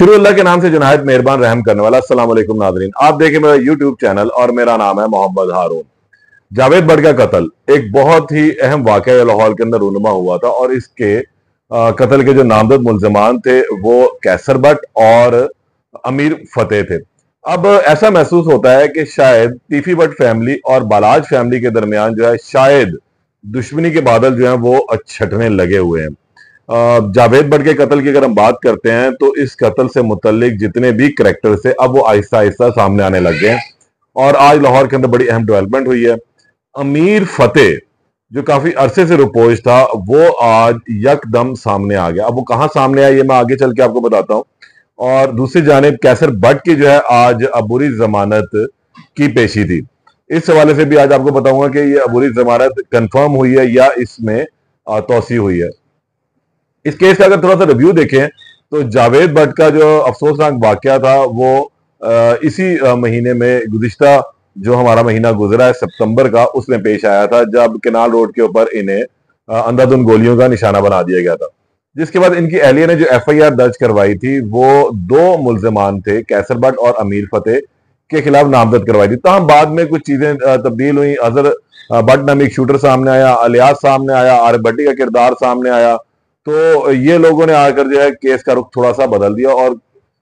शुरू अल्लाह के नाम से जुनायद मेहरबान रहम करने वाला। अस्सलाम वालेकुम नाज़रीन, आप देखें मेरा यूट्यूब चैनल और मेरा नाम है मोहम्मद हारून। जावेद बट का कत्ल एक बहुत ही अहम वाकया लाहौर के अंदर रूनुमा हुआ था और इसके कत्ल के जो नामजद मुल्ज़िमान थे वो कैसर बट और अमीर फतेह थे। अब ऐसा महसूस होता है कि शायद तीफी बट फैमिली और बालाज फैमिली के दरमियान जो है शायद दुश्मनी के बादल जो है वो छटने लगे हुए हैं। जावेद बट के कत्ल की अगर हम बात करते हैं तो इस कत्ल से मुतल्लिक जितने भी करैक्टर्स थे अब वो आहिस्ता आहिस्ता सामने आने लग गए और आज लाहौर के अंदर बड़ी अहम डेवलपमेंट हुई है। अमीर फतेह जो काफी अरसे से रुपोज था वो आज यकदम सामने आ गया। अब वो कहां सामने आया ये मैं आगे चल के आपको बताता हूं। और दूसरी जानिब कैसर बट की जो है आज अबूरी जमानत की पेशी थी। इस हवाले से भी आज आपको बताऊंगा कि ये अबूरी जमानत कंफर्म हुई है या इसमें तोसी हुई है। इस केस का अगर थोड़ा सा रिव्यू देखें तो जावेद बट का जो अफसोसनाक वाकया था वो इसी महीने में गुज़िश्ता जो हमारा महीना गुजरा है सितंबर का उसमें पेश आया था, जब केनाल रोड के ऊपर इन्हें अंधाधुंध गोलियों का निशाना बना दिया गया था। जिसके बाद इनकी एहलिया ने जो एफआईआर दर्ज करवाई थी वो दो मुल्जिमान थे, कैसर बट और अमीर फतेह के खिलाफ नामजद करवाई थी। तमाम बाद में कुछ चीजें तब्दील हुई। अजहर बट नामी एक शूटर सामने आया, अलियास सामने आया, आरिफ भट्टी का किरदार सामने आया। तो ये लोगों ने आकर जो है केस का रुख थोड़ा सा बदल दिया और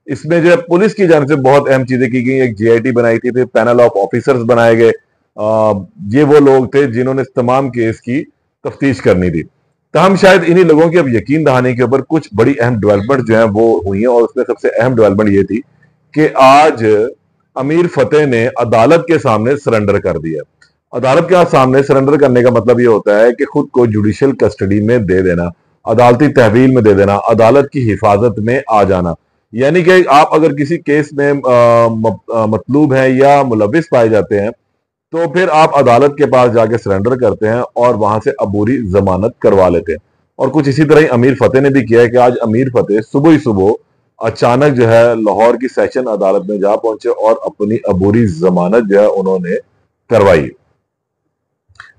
इसमें जो है पुलिस की जानिब से बहुत अहम चीजें की गई। एक जीआईटी बनाई थी, फिर पैनल ऑफ ऑफिसर्स बनाए गए। ये वो लोग थे जिन्होंने इस तमाम केस की तफ्तीश करनी थी। तहम शायद इन्हीं लोगों की अब यकीन दहानी के ऊपर कुछ बड़ी अहम डेवलपमेंट जो है वो हुई है और उसमें सबसे अहम डेवलपमेंट ये थी कि आज अमीर फतेह ने अदालत के सामने सरेंडर कर दिया। अदालत के सामने सरेंडर करने का मतलब ये होता है कि खुद को जुडिशियल कस्टडी में दे देना, अदालती तहवील में दे देना, अदालत की हिफाजत में आ जाना। यानी कि आप अगर किसी केस में मतलूब हैं या मुलविस पाए जाते हैं तो फिर आप अदालत के पास जाके सरेंडर करते हैं और वहां से अबूरी जमानत करवा लेते हैं। और कुछ इसी तरह ही अमीर फतेह ने भी किया है कि आज अमीर फतेह सुबह ही सुबह अचानक जो है लाहौर की सेशन अदालत में जा पहुंचे और अपनी अबूरी जमानत जो है उन्होंने करवाई।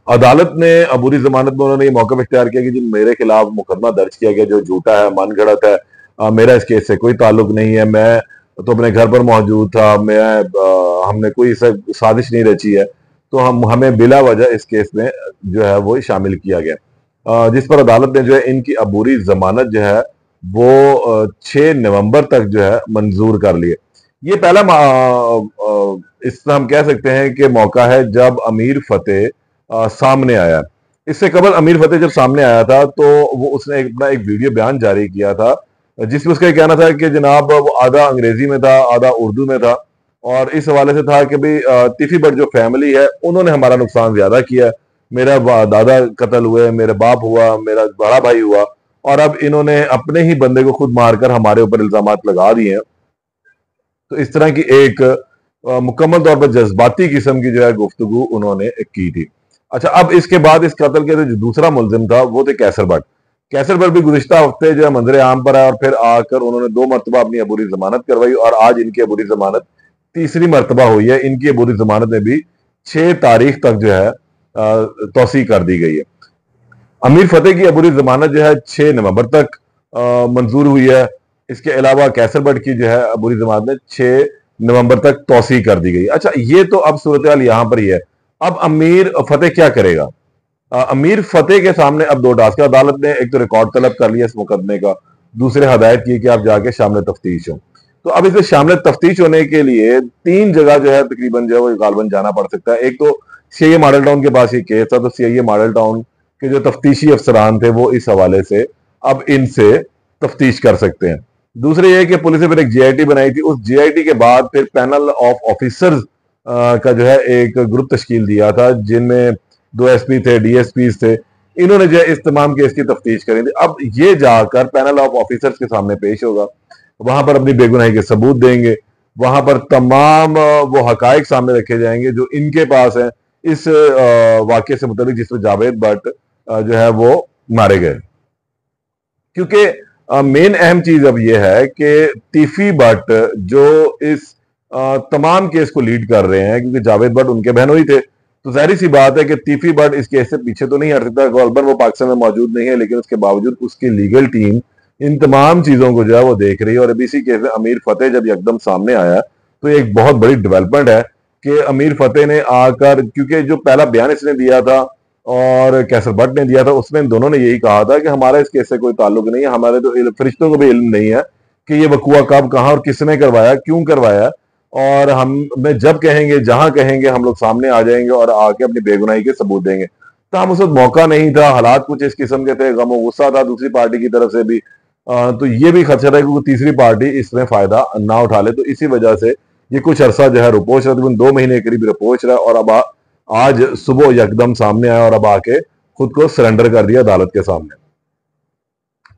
अदालत ने अबूरी जमानत में उन्होंने ये मौका इख्तियार किया कि जो मेरे खिलाफ मुकदमा दर्ज किया गया जो झूठा है, मनगढ़ंत है, मेरा इस केस से कोई ताल्लुक नहीं है, मैं तो अपने घर पर मौजूद था, हमने कोई साजिश नहीं रची है, तो हमें बिला वजह इस केस में जो है वो शामिल किया गया। जिस पर अदालत ने जो है इनकी अबूरी जमानत जो है वो 6 नवंबर तक जो है मंजूर कर लिए। ये पहला इस हम कह सकते हैं कि मौका है जब अमीर फतेह सामने आया। इससे कबल अमीर फतेह जब सामने आया था तो वो उसने अपना एक वीडियो बयान जारी किया था जिसमें उसका कहना था कि जनाब वो आधा अंग्रेजी में था, आधा उर्दू में था और इस हवाले से था कि भाई तीफी बट जो फैमिली है उन्होंने हमारा नुकसान ज्यादा किया। मेरा दादा कत्ल हुए, मेरा बाप हुआ, मेरा बड़ा भाई हुआ और अब इन्होंने अपने ही बंदे को खुद मारकर हमारे ऊपर इल्जामात लगा दिए हैं। तो इस तरह की एक मुकम्मल तौर पर जज्बाती किस्म की जो है गुफ्तगू उन्होंने की थी। अच्छा, अब इसके बाद इस कत्ल के जो दूसरा मुलजिम था वो थे कैसर बट। कैसर बट भी गुज़िश्ता हफ्ते जो है मंजर आम पर आया और फिर आकर उन्होंने 2 मरतबा अपनी अबूरी जमानत करवाई और आज इनकी अबूरी जमानत तीसरी मरतबा हुई है। इनकी अबूरी जमानत में भी 6 तारीख तक जो है तोसी कर दी गई है। अमीर फतेह की अबूरी जमानत जो है 6 नवंबर तक मंजूर हुई है। इसके अलावा कैसर बट की जो है अबूरी जमानत 6 नवंबर तक तोसी कर दी गई। अच्छा, ये तो अब सूरत हाल यहां पर ही है। अब अमीर फतेह क्या करेगा? अमीर फतेह के सामने अब 2 टास्क है। अदालत ने एक तो रिकॉर्ड तलब कर लिया इस मुकदमे का, दूसरे हदायत की कि आप जाके शामिल तफ्तीश हो। तो अब इसे शामिल तफ्तीश होने के लिए 3 जगह जो है तकरीबन जो है वो गालबन जाना पड़ सकता है। एक तो सीआईए मॉडल टाउन के पास ये केस था, तो सीआईए मॉडल टाउन के जो तफ्तीशी अफसरान थे वो इस हवाले से अब इनसे तफ्तीश कर सकते हैं। दूसरे ये कि पुलिस ने फिर एक जीआईटी बनाई थी, उस जीआईटी के बाद फिर पैनल ऑफ ऑफिसर्स का जो है एक ग्रुप तश्कील दिया था जिनमें 2 एसपी थे, डीएसपी थे। इन्होंने जो है इस तमाम केस की तफ्तीश करी थी। अब ये जाकर पैनल ऑफ ऑफिसर्स के सामने पेश होगा, वहां पर अपनी बेगुनाही के सबूत देंगे, वहां पर तमाम वो हकायक सामने रखे जाएंगे जो इनके पास है इस वाकये से मुताबिक जिसमें जावेद बट जो है वो मारे गए। क्योंकि मेन अहम चीज अब यह है कि तीफी बट जो इस तमाम केस को लीड कर रहे हैं, क्योंकि जावेद बट उनके बहनोई थे, तो जाहिर सी बात है कि तीफी बट इस केस से पीछे तो नहीं हट सकता। गॉलबन वो पाकिस्तान में मौजूद नहीं है, लेकिन उसके बावजूद उसकी लीगल टीम इन तमाम चीजों को जो है वो देख रही है। और अभी इसी केस में अमीर फतेह जब एकदम सामने आया तो एक बहुत बड़ी डेवलपमेंट है कि अमीर फतेह ने आकर, क्योंकि जो पहला बयान इसने दिया था और कैसर बट ने दिया था, उसमें इन दोनों ने यही कहा था कि हमारा इस केस से कोई ताल्लुक नहीं है, हमारे तो फरिश्तों को भी इल्म नहीं है कि ये वकूआ कब, कहां और किसने करवाया, क्यों करवाया, और हमें जब कहेंगे, जहां कहेंगे, हम लोग सामने आ जाएंगे और आके अपनी बेगुनाही के सबूत देंगे। तो हम उस वक्त मौका नहीं था, हालात कुछ इस किस्म के थे, गम और गुस्सा था दूसरी पार्टी की तरफ से भी। तो ये भी खदशा है कि तीसरी पार्टी इसमें फायदा ना उठा ले। तो इसी वजह से ये कुछ अरसा जो है रिपोर्ट रहा, तकरीबन 2 महीने के करीब रिपोर्ट रहा, और अब आज सुबह यकदम सामने आया और अब आके खुद को सरेंडर कर दिया अदालत के सामने।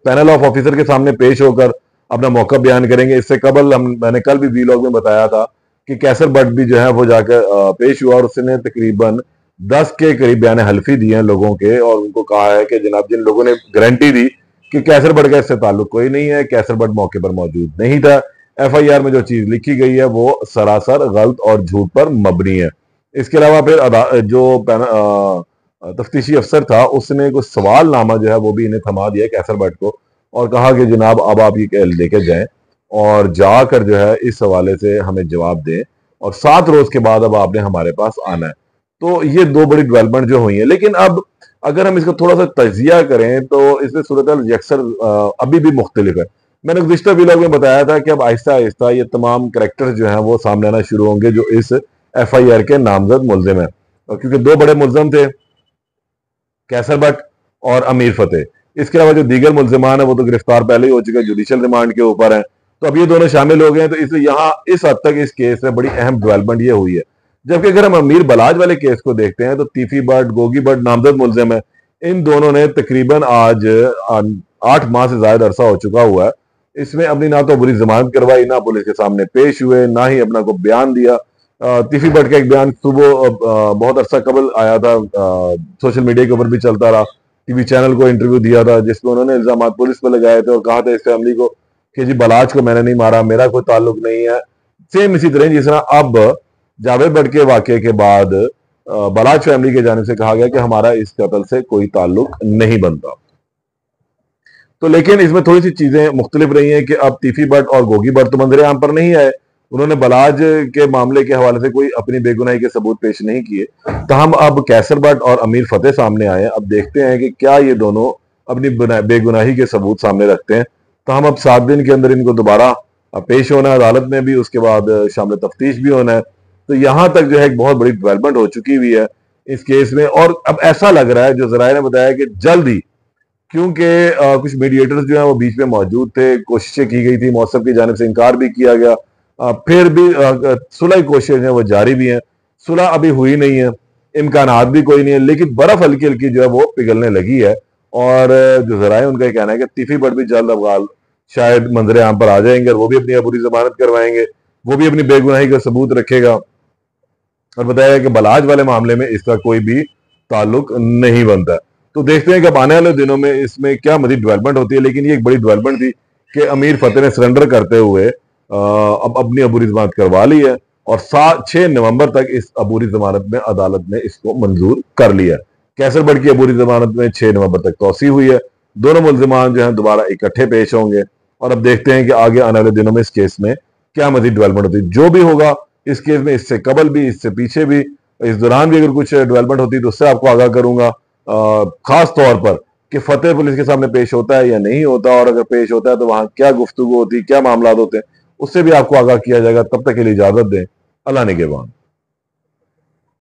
पैनल ऑफ ऑफिसर के सामने पेश होकर अपना मौका बयान करेंगे। इससे कबल मैंने कल भी वीलॉग में बताया था कि कैसर बट भी जो है वो जाकर पेश हुआ और उसने तकरीबन 10 के करीब बयान हल्फी दिए हैं लोगों के, और उनको कहा है कि जनाब जिन लोगों ने गारंटी दी कि कैसर बट का इससे ताल्लुक कोई नहीं है, कैसर बट मौके पर मौजूद नहीं था, एफआईआर में जो चीज लिखी गई है वो सरासर गलत और झूठ पर मबनी है। इसके अलावा फिर जो तफ्तीशी अफसर था उसने कुछ सवालनामा जो है वो भी इन्हें थमा दिया कैसर बट को, और कहा कि जनाब अब आप ये लेके जाएं और जाकर जो है इस हवाले से हमें जवाब दें, और 7 रोज के बाद अब आपने हमारे पास आना है। तो ये 2 बड़ी डेवलपमेंट जो हुई है। लेकिन अब अगर हम इसको थोड़ा सा तजिया करें तो इसमें सूरत यकसर अभी भी मुख्तलिफ है। मैंने गुज़िश्ता व्लॉग में बताया था कि अब आहिस्ता आहिस्ता ये तमाम करैक्टर्स जो हैं वो सामने आना शुरू होंगे जो इस एफआईआर के नामजद मुल्जिम है, क्योंकि 2 बड़े मुल्जिम थे, कैसर बट और अमीर फतेह। इसके अलावा जो दीगर मुल्जिमान है वो तो गिरफ्तार पहले ही हो चुके हैं, जुडिशियल रिमांड के ऊपर है। तो अब ये दोनों शामिल हो गए हैं, तो इसलिए यहाँ इस हद तक इस केस में बड़ी अहम डेवलपमेंट ये हुई है। जबकि अगर हम अमीर बलाज वाले केस को देखते हैं तो तीफी बट, गोगी बट नामजद मुल्जिम है। इन दोनों ने तकरीबन आज 8 माह से ज्यादा अरसा हो चुका हुआ है, इसमें अपनी ना तो बुरी जमानत करवाई, ना पुलिस के सामने पेश हुए, ना ही अपना को बयान दिया। तीफी बट का एक बयान सुबह बहुत अरसा कबल आया था, सोशल मीडिया के ऊपर भी चलता रहा, टीवी चैनल को इंटरव्यू दिया था जिसमें उन्होंने इल्जाम पुलिस पर लगाए थे और कहा था इस फैमिली को कि जी बलाज को मैंने नहीं मारा, मेरा कोई ताल्लुक नहीं है। सेम इसी तरह जिस तरह अब जावेद बट के वाकये के बाद बलाज फैमिली के जानिब से कहा गया कि हमारा इस कत्ल से कोई ताल्लुक नहीं बनता। तो लेकिन इसमें थोड़ी सी चीजें मुख्तलिफ रही हैं कि अब तीफी बट और गोगी बट तो मंजर आम पर नहीं आए, उन्होंने बलाज के मामले के हवाले से कोई अपनी बेगुनाही के सबूत पेश नहीं किए। तहम अब कैसर बट और अमीर फतेह सामने आए। अब देखते हैं कि क्या ये दोनों अपनी बेगुनाही के सबूत सामने रखते हैं। तो हम अब 7 दिन के अंदर इनको दोबारा पेश होना है अदालत में भी, उसके बाद शामिल तफ्तीश भी होना है। तो यहां तक जो है एक बहुत बड़ी डेवलपमेंट हो चुकी हुई है इस केस में, और अब ऐसा लग रहा है, जो जराये ने बताया कि जल्द ही, क्योंकि कुछ मीडिएटर्स जो है वो बीच में मौजूद थे, कोशिशें की गई थी, मौसम की जानिब से इनकार भी किया गया, फिर भी सुलह की कोशिशें हैं वो जारी भी हैं। सुलह अभी हुई नहीं है, इम्कानात भी कोई नहीं है, लेकिन बर्फ हल्की हल्की जो है वो पिघलने लगी है। और जो जराये उनका ये कहना है कि तीफी बट भी जल्द अफगाल शायद मंजर आम पर आ जाएंगे और वो भी अपनी अबूरी जमानत करवाएंगे, वो भी अपनी बेगुनाही का सबूत रखेगा, और बताया कि बलाज वाले मामले में इसका कोई भी ताल्लुक नहीं बनता। तो देखते हैं कि अब आने वाले दिनों में इसमें क्या मजीद डेवलपमेंट होती है। लेकिन ये एक बड़ी डेवलपमेंट थी कि अमीर फतेह ने सरेंडर करते हुए अब अपनी अबूरी जमानत करवा ली है, और 6 नवंबर तक इस अबूरी जमानत में अदालत ने इसको मंजूर कर लिया है। कैसर बट की अबूरी जमानत में 6 नवंबर तक तोसी हुई है। दोनों मुल्जिमान जो हैं दोबारा इकट्ठे पेश होंगे, और अब देखते हैं कि आगे आने वाले दिनों में इस केस में क्या मजीद डेवलपमेंट होती है। जो भी होगा इस केस में, इससे कबल भी, इससे पीछे भी, इस दौरान भी अगर कुछ डेवलपमेंट होती है तो उससे आपको आगाह करूंगा, खास तौर पर कि फतेह पुलिस के सामने पेश होता है या नहीं होता, और अगर पेश होता है तो वहां क्या गुफ्तगू होती है, क्या मामला होते हैं, उससे भी आपको आगाह किया जाएगा। तब तक के लिए इजाजत दें। अल्लाह निगहबान।